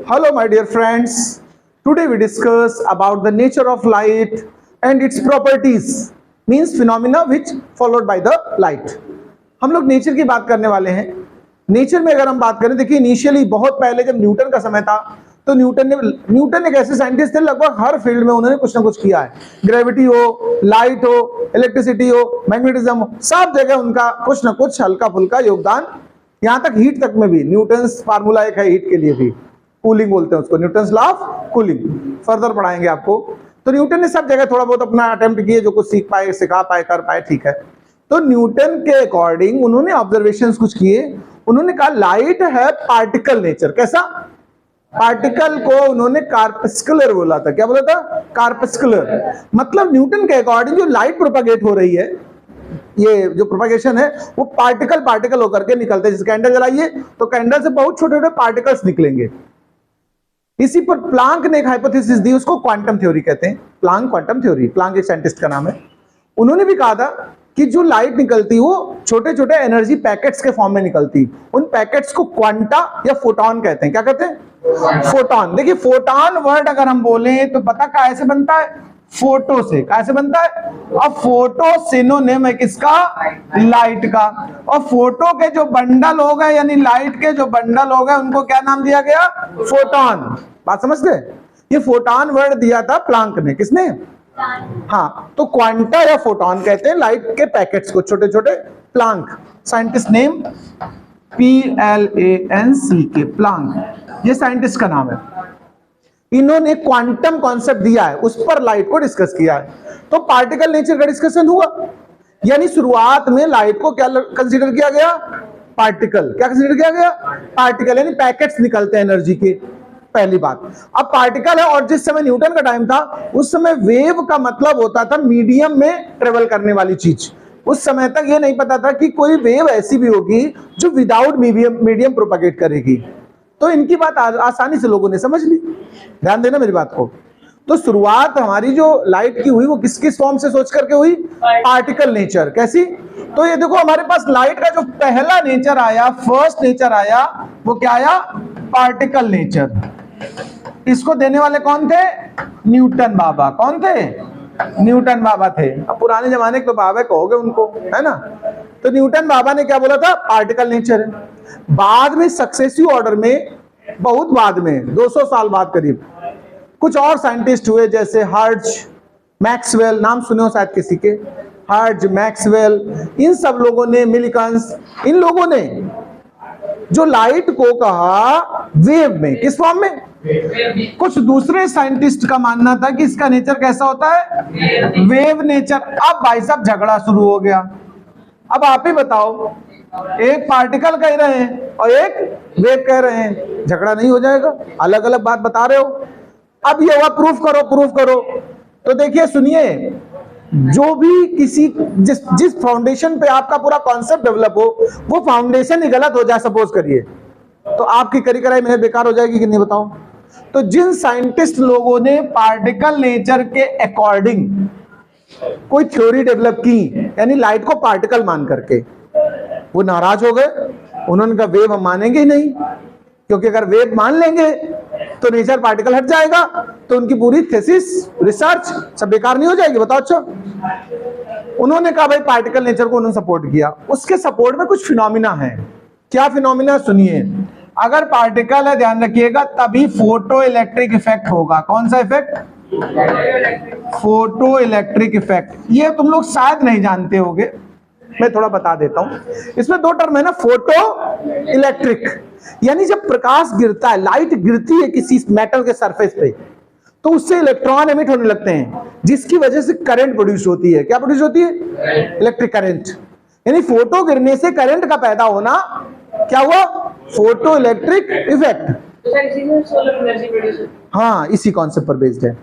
Hello my dear friends, today we discuss about the nature of light and its properties, means phenomena which followed by the light. हम लोग nature की बात करने वाले हैं। Nature में अगर हम बात करें, देखिए इनिशियली बहुत पहले जब न्यूटन का समय था तो न्यूटन एक ऐसे साइंटिस्ट थे, लगभग हर फील्ड में उन्होंने कुछ ना कुछ किया है। ग्रेविटी हो, लाइट हो, इलेक्ट्रिसिटी हो, मैग्नेटिज्म हो, सब जगह उनका कुछ ना कुछ हल्का फुल्का योगदान, यहां तक हीट तक में भी। न्यूटन्स फार्मूला एक है हीट के लिए भी, कूलिंग बोलते हैं उसको, Newton's law of cooling, further पढ़ाएंगे आपको। तो न्यूटन ने सब जगह थोड़ा बहुत अपना अटेम्प्ट किए, जो कुछ सीख पाए, सिखा पाए, कर पाए, ठीक है। तो न्यूटन के अकॉर्डिंग उन्होंने ऑब्जर्वेशंस कुछ किए। उन्होंने कहा लाइट है पार्टिकल नेचर। कैसा? पार्टिकल को उन्होंने कार्पस्कुलर बोला था। क्या बोला था? कार्पस्कुलर। मतलब न्यूटन के अकॉर्डिंग जो लाइट प्रोपागेट हो रही है, ये जो प्रोपागेशन है वो पार्टिकल होकर के निकलते हैं। जैसे कैंडल जलाइए तो कैंडल से बहुत छोटे छोटे पार्टिकल्स निकलेंगे। इसी पर प्लांक ने एक हाइपोथेसिस दी, उसको क्वांटम थ्योरी कहते हैं। प्लांक क्वांटम थ्योरी, प्लांक एक साइंटिस्ट का नाम है। उन्होंने भी कहा था कि जो लाइट निकलती वो छोटे छोटे एनर्जी पैकेट्स के फॉर्म में निकलती। उन पैकेट्स को क्वांटा या फोटॉन कहते हैं। क्या कहते हैं? फोटॉन। देखिए फोटॉन वर्ड अगर हम बोले तो पता कैसे बनता है? फोटो से। कैसे बनता है? और फोटो सिनोनिम है किसका? लाइट का। और फोटो के जो बंडल हो गए, यानी लाइट के जो बंडल हो गए, उनको क्या नाम दिया गया? फोटॉन। बात समझ गए? ये फोटॉन वर्ड दिया था प्लांक ने। किसने? हाँ, तो क्वांटा या फोटॉन कहते हैं लाइट के पैकेट्स को, छोटे छोटे। Planck, scientist name PLANCK, Planck, ये साइंटिस्ट का नाम है। इन्होंने क्वांटम कॉन्सेप्ट दिया है, उस पर लाइट को डिस्कस किया है। तो पार्टिकल नेचर का डिस्कशन हुआ, यानी शुरुआत में लाइट को क्या कंसीडर किया गया? पार्टिकल। क्या कंसीडर किया गया? पार्टिकल, यानी पैकेट्स निकलते हैं एनर्जी के। पहली बात। अब पार्टिकल है, और जिस समय न्यूटन का टाइम था उस समय वेव का मतलब होता था मीडियम में ट्रेवल करने वाली चीज। उस समय तक ये नहीं पता था कि कोई वेव ऐसी भी होगी जो विदाउट मीडियम प्रोपागेट करेगी। तो इनकी बात आसानी से लोगों ने समझ ली। ध्यान देना मेरी बात को। तो शुरुआत हमारी जो लाइट की हुई वो किस किस फॉर्म से सोच करके हुई? Particle nature. कैसी? तो ये देखो हमारे पास लाइट का जो पहला नेचर आया, फर्स्ट नेचर आया, वो क्या आया? Particle nature. इसको देने वाले कौन थे? न्यूटन बाबा। कौन थे? न्यूटन बाबा थे। अब पुराने जमाने के तो बाबा कहोगे उनको, है ना। तो न्यूटन बाबा ने क्या बोला था? पार्टिकल नेचर है। बाद में सक्सेसिव ऑर्डर में, बहुत बाद में, 200 साल बाद करीब, कुछ और साइंटिस्ट हुए, जैसे हर्ट्ज, मैक्सवेल, नाम सुने हो शायद किसी के, हर्ट्ज, मैक्सवेल, इन सब लोगों ने, मिलिकन्स, इन लोगों ने जो लाइट को कहा वेव में। किस फॉर्म में? कुछ दूसरे साइंटिस्ट का मानना था कि इसका नेचर कैसा होता है? Wave nature. अब भाई साहब झगड़ा शुरू हो गया। अब आप ही बताओ, एक पार्टिकल कह रहे हैं और एक वेव कह रहे हैं, झगड़ा नहीं हो जाएगा? अलग अलग बात बता रहे हो। अब ये हुआ प्रूफ करो, प्रूफ करो। तो देखिए सुनिए, जो भी किसी जिस फाउंडेशन पे आपका पूरा कॉन्सेप्ट डेवलप हो, वो फाउंडेशन ही गलत हो जाए सपोज करिए, तो आपकी करी कराई मेहनत बेकार हो जाएगी कि नहीं? बताओ। तो जिन साइंटिस्ट लोगों ने पार्टिकल नेचर के अकॉर्डिंग कोई थ्योरी डेवलप की, यानी लाइट को पार्टिकल मान करके, वो नाराज हो गए। उन्होंने कहा वेव हम मानेंगे ही नहीं, क्योंकि अगर वेव मान लेंगे तो नेचर पार्टिकल हट जाएगा, तो उनकी पूरी थीसिस, रिसर्च सब बेकार नहीं हो जाएगी? बताओ। अच्छा, उन्होंने कहा भाई पार्टिकल नेचर को उन्होंने सपोर्ट किया। उसके सपोर्ट में कुछ फिनोमिना है। क्या फिनोमिना? सुनिए, अगर पार्टिकल है, ध्यान रखिएगा, तभी फोटो इलेक्ट्रिक इफेक्ट होगा। कौन सा इफेक्ट? Photo electric effect. ये तुम लोग शायद नहीं जानते होगे, मैं थोड़ा बता देता हूं। इसमें दो टर्म है ना, फोटो इलेक्ट्रिक, यानी जब प्रकाश गिरता है, लाइट गिरती है किसी मेटल के सरफेस पे, तो उससे इलेक्ट्रॉन एमिट होने लगते हैं, जिसकी वजह से करंट प्रोड्यूस होती है। क्या प्रोड्यूस होती है? Electric current. यानी फोटो गिरने से करंट का पैदा होना क्या हुआ? Photo electric effect. हाँ, इसी कॉन्सेप्ट पर बेस्ड है।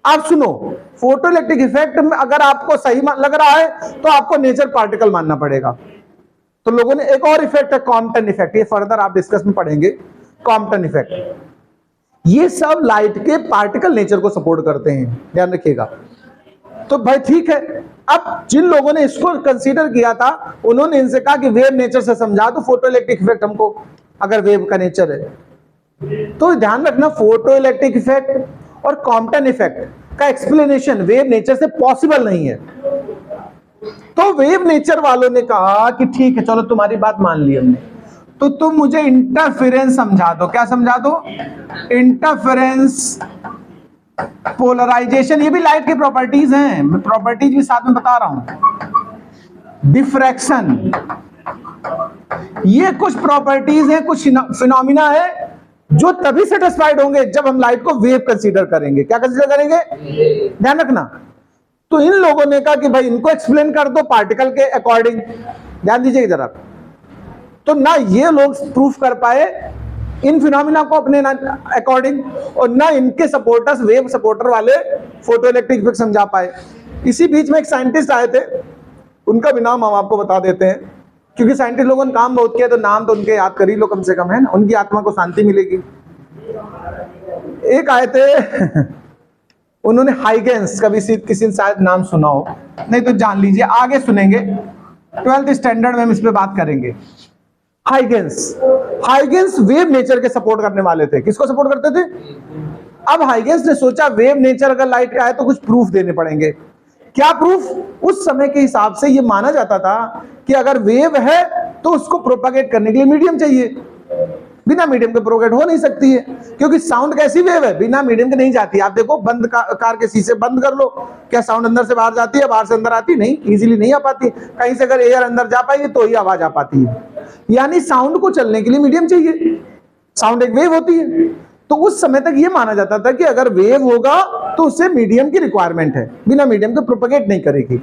आप सुनो, फोटो इलेक्ट्रिक इफेक्ट में अगर आपको सही लग रहा है तो आपको नेचर पार्टिकल मानना पड़ेगा। तो लोगों ने एक और इफेक्ट है कॉम्पटन इफेक्ट, ये फर्दर आप डिस्कस में पढ़ेंगे। कॉम्पटन इफेक्ट, ये सब लाइट के पार्टिकल नेचर को सपोर्ट करते हैं, ध्यान रखिएगा। तो भाई ठीक है, अब जिन लोगों ने इसको कंसीडर किया था उन्होंने इनसे कहा कि वेव नेचर से समझा दो फोटो इलेक्ट्रिक इफेक्ट हमको, अगर वेव का नेचर है। तो ध्यान रखना, फोटो इलेक्ट्रिक इफेक्ट और कॉम्पटन इफेक्ट का एक्सप्लेनेशन वेव नेचर से पॉसिबल नहीं है। तो वेव नेचर वालों ने कहा कि ठीक है चलो तुम्हारी बात मान ली हमने, तो तुम मुझे इंटरफेरेंस समझा दो। क्या समझा दो? इंटरफेरेंस, पोलराइजेशन, ये भी लाइट की प्रॉपर्टीज हैं, मैं प्रॉपर्टीज भी साथ में बता रहा हूं। डिफ्रैक्शन, ये कुछ प्रॉपर्टीज हैं, कुछ फिनोमिना है जो तभी सेटिस्फाइड होंगे जब हम लाइट को वेव कंसीडर करेंगे। क्या कंसीडर करेंगे? ध्यान रखना। तो इन लोगों ने कहा कि भाई इनको एक्सप्लेन कर दो पार्टिकल के अकॉर्डिंग। ध्यान दीजिए इधर आप। तो ना ये लोग प्रूफ कर पाए इन फिनोमिना को अपने अकॉर्डिंग, और ना इनके सपोर्टर्स, वेव सपोर्टर वाले, फोटो इलेक्ट्रिक इफेक्ट समझा पाए। इसी बीच में एक साइंटिस्ट आए थे, उनका भी नाम हम आपको बता देते हैं, क्योंकि साइंटिस्ट लोगों ने काम बहुत किया तो नाम तो उनके याद कर ही लो कम से कम, है ना, उनकी आत्मा को शांति मिलेगी। एक आए थे उन्होंने हाइगेंस, कभी किसी ने शायद नाम सुना हो, नहीं तो जान लीजिए, आगे सुनेंगे, 12th स्टैंडर्ड में हम इस पे बात करेंगे। हाइगेंस वेव नेचर के सपोर्ट करने वाले थे। किसको सपोर्ट करते थे? अब हाइगेंस ने सोचा वेव नेचर अगर लाइट का है तो कुछ प्रूफ देने पड़ेंगे। क्या प्रूफ? उस समय के हिसाब से ये माना जाता था कि अगर वेव है तो उसको प्रोपागेट करने के लिए मीडियम चाहिए। बिना मीडियम के प्रोपागेट हो नहीं सकती है, क्योंकि साउंड कैसी वेव है, बिना मीडियम के नहीं जाती। आप देखो, बंद कार के शीशे बंद कर लो, क्या साउंड अंदर से बाहर जाती है, बाहर से अंदर आती? नहीं, इजीली नहीं आ पाती। कहीं से अगर एयर अंदर जा पाएगी तो ही आवाज आ पाती है। यानी साउंड को चलने के लिए मीडियम चाहिए, साउंड एक वेव होती है। तो उस समय तक ये माना जाता था कि अगर वेव होगा तो उससे मीडियम की रिक्वायरमेंट है, बिना मीडियम के प्रोपेगेट नहीं करेगी।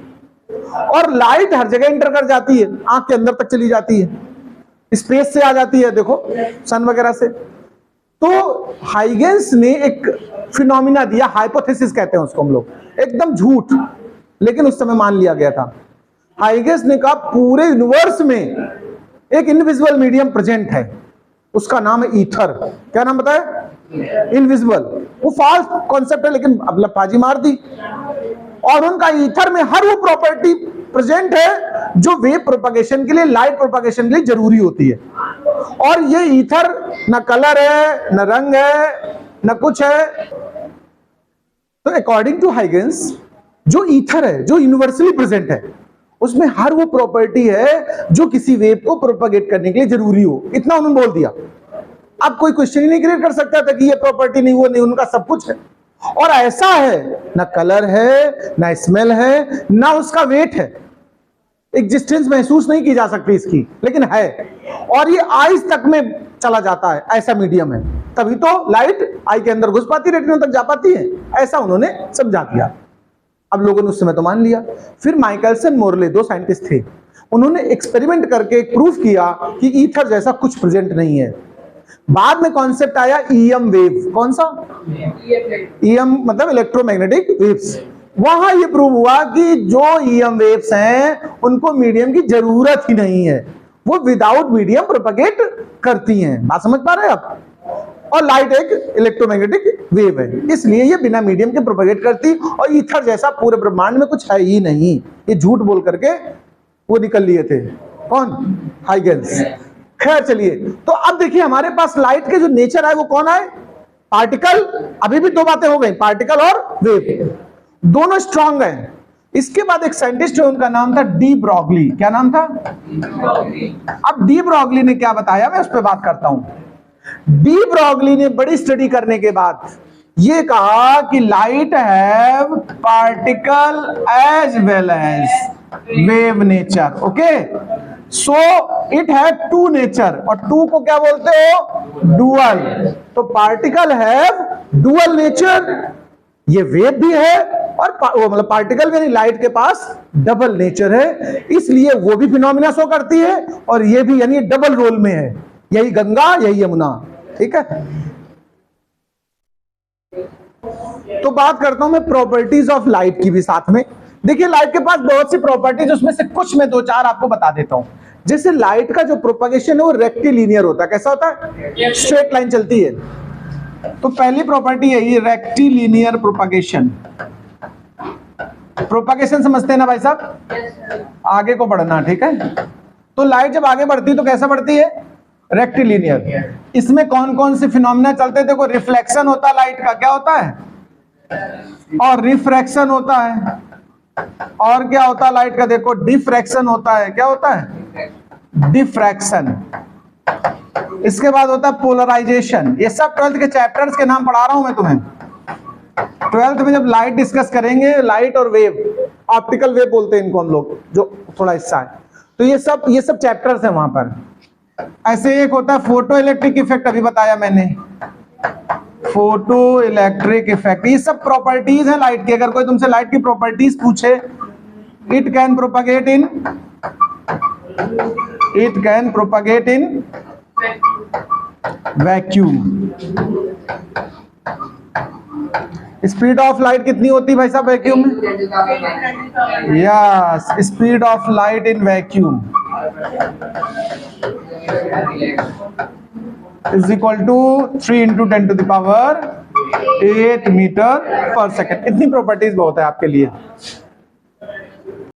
और लाइट हर जगह इंटर कर जाती है, आंख के अंदर तक चली जाती है, स्पेस से आ जाती है, देखो सन वगैरह से। तो हाइगेंस ने एक फिनोमिना दिया, हाइपोथेसिस कहते हैं उसको हम लोग, एकदम झूठ, लेकिन उस समय मान लिया गया था। हाइगेंस ने कहा पूरे यूनिवर्स में एक इनविजिबल मीडियम प्रेजेंट है, उसका नाम है ईथर। क्या नाम बताया? इनविजिबल। वो फाल्स कॉन्सेप्ट है, लेकिन अब लपाजी मार दी। और उनका ईथर में हर वो प्रॉपर्टी प्रेजेंट है जो वेव प्रोपगेशन के लिए, लाइट प्रोपगेशन के लिए जरूरी होती है। और ये ईथर न कलर है, न रंग है, न कुछ है। तो अकॉर्डिंग टू हाइगेंस, जो ईथर है, जो यूनिवर्सली प्रेजेंट है, उसमें हर वो प्रॉपर्टी है जो किसी वेव को प्रोपगेट करने के लिए जरूरी हो। इतना उन्होंने बोल दिया। अब कोई क्वेश्चन ही नहीं क्रिएट कर सकता था कि ये प्रॉपर्टी नहीं, वो नहीं, उनका सब कुछ है। और ऐसा है, ना कलर है, ना स्मेल है, ना उसका वेट है, एग्जिस्टेंस महसूस नहीं की जा सकती इसकी, लेकिन है। और ये आईज तक में चला जाता है, ऐसा मीडियम है, तभी तो लाइट आई के अंदर घुस पाती, रेटिना तक जा पाती है। ऐसा उन्होंने समझा दिया। अब लोगों ने उस समय तो मान लिया। फिर माइकलसन, मोरले, दो साइंटिस्ट थे, उन्होंने एक्सपेरिमेंट करके प्रूफ किया कि ईथर जैसा कुछ प्रेजेंट नहीं है। बाद में कॉन्सेप्ट आया ईएम वेव। कौन सा? ईएम मतलब इलेक्ट्रोमैग्नेटिक वेव्स। वहां ये प्रूव हुआ कि जो ईएम वेव्स हैं उनको मीडियम की जरूरत ही नहीं है, वो विदाउट मीडियम प्रोपगेट करती हैं। बात समझ पा रहे हैं आप? और लाइट एक इलेक्ट्रोमैग्नेटिक वेव है, इसलिए ये बिना मीडियम के प्रोपगेट करती, और ईथर जैसा पूरे ब्रह्मांड में कुछ है ही नहीं। ये झूठ बोल करके वो निकल लिए थे। कौन? हाइगेंस। खैर चलिए, तो अब देखिए हमारे पास लाइट के जो नेचर है वो कौन है? पार्टिकल। अभी भी दो बातें हो गई, पार्टिकल और वेव, दोनों स्ट्रांग हैं। इसके बाद एक साइंटिस्ट है, उनका नाम था डी ब्रॉगली। क्या नाम था? अब डी ब्रॉगली ने क्या बताया, मैं उस पर बात करता हूं। डी ब्रॉगली ने बड़ी स्टडी करने के बाद ये कहा कि light have particle as well as wave nature. Okay, so it have two nature, और टू को क्या बोलते हो? डुअल। तो पार्टिकल हैव डुअल नेचर, ये वेव भी है, और मतलब पार्टिकल यानी लाइट के पास डबल नेचर है, इसलिए वो भी फिनोमिना शो करती है, और ये भी यानी डबल रोल में है, यही गंगा यही यमुना। ठीक है, तो बात करता हूं मैं प्रॉपर्टीज ऑफ लाइट की भी साथ में। देखिए लाइट के पास बहुत सी प्रॉपर्टीज, उसमें से कुछ मैं दो चार आपको बता देता हूं। जैसे लाइट का जो प्रोपगेशन है वो रेक्टिलिनियर होता है। कैसा होता है? स्ट्रेट लाइन चलती है। तो पहली प्रॉपर्टी है ये रेक्टिलिनियर प्रोपगेशन। प्रोपगेशन समझते हैं ना भाई साहब? आगे को बढ़ना, ठीक है। तो लाइट जब आगे बढ़ती है तो कैसा बढ़ती है? रेक्टिलिनियर। इसमें कौन कौन से फिनोमिना चलते हैं? देखो, रिफ्लेक्शन होता है लाइट का, क्या होता है? और रिफ्रैक्शन होता है। और क्या होता है लाइट का? देखो, डिफ्रैक्शन होता है। क्या होता है? डिफ्रैक्शन। इसके बाद होता है पोलराइजेशन। ये सब 12th के चैप्टर्स के नाम पढ़ा रहा हूं मैं तुम्हें। 12th में जब लाइट डिस्कस करेंगे, लाइट और वेव, ऑप्टिकल वेव बोलते हैं इनको हम लोग, जो थोड़ा हिस्सा है, तो ये सब चैप्टर्स हैं वहां पर। ऐसे एक होता है फोटो इलेक्ट्रिक इफेक्ट, अभी बताया मैंने, फोटो इलेक्ट्रिक इफेक्ट। ये सब प्रॉपर्टीज है लाइट की। अगर कोई तुमसे लाइट की प्रॉपर्टीज पूछे, it can propagate in vacuum. Speed of light कितनी होती है भाई साहब वैक्यूम में? Yes, speed of light in vacuum is equal to 3 × 10⁸ metre per second. इतनी प्रॉपर्टीज बहुत है आपके लिए।